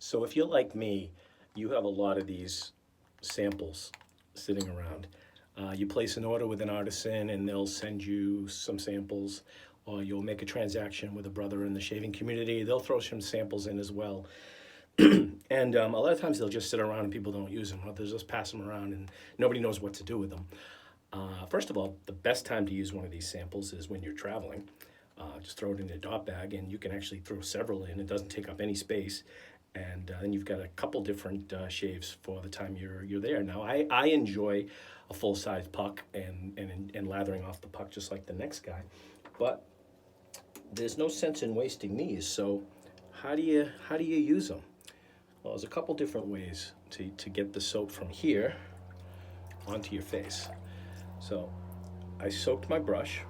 So if you're like me, you have a lot of these samples sitting around. You place an order with an artisan and they'll send you some samples, or you'll make a transaction with a brother in the shaving community. They'll throw some samples in as well. And a lot of times they'll just sit around and people don't use them. They'll just pass them around and nobody knows what to do with them. First of all, the best time to use one of these samples is when you're traveling. Just throw it in a dot bag and you can actually throw several in. It doesn't take up any space. And then you've got a couple different shaves for the time you're there. Now, I enjoy a full-size puck and lathering off the puck just like the next guy. But there's no sense in wasting these. So how do you use them? Well, there's a couple different ways to get the soap from here onto your face. So I soaked my brush.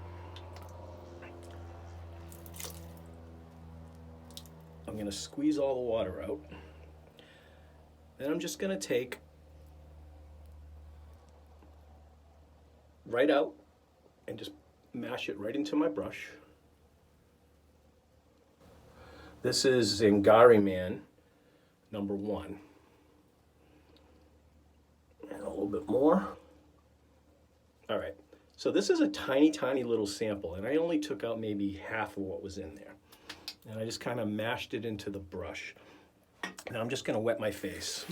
I'm going to squeeze all the water out. Then I'm just going to take right out and just mash it right into my brush. This is Zingari Man #1. And a little bit more. All right, so this is a tiny, tiny little sample, and I only took out maybe half of what was in there. And I just kind of mashed it into the brush. Now I'm just going to wet my face.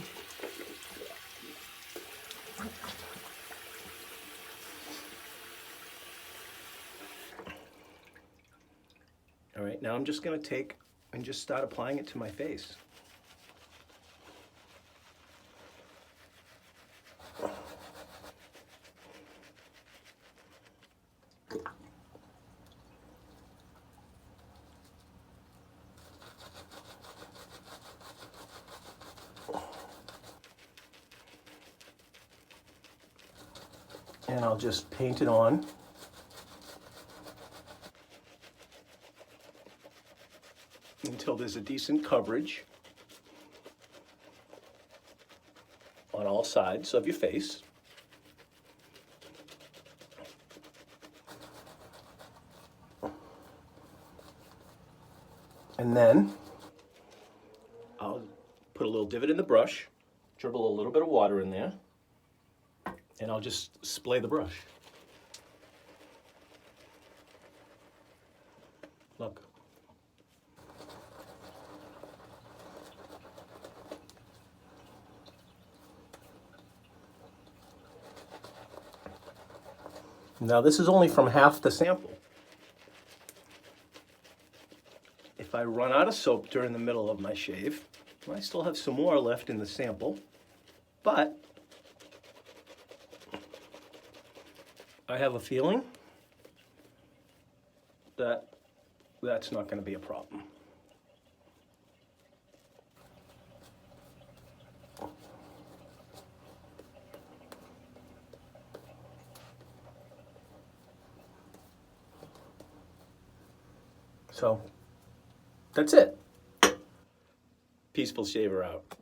All right, now I'm just going to take and just start applying it to my face. And I'll just paint it on. Until there's a decent coverage on all sides of your face. And then I'll put a little divot in the brush, dribble a little bit of water in there, and I'll just splay the brush. Look. Now this is only from half the sample. If I run out of soap during the middle of my shave, I still have some more left in the sample, but I have a feeling that that's not going to be a problem. So that's it. Peaceful Shaver out.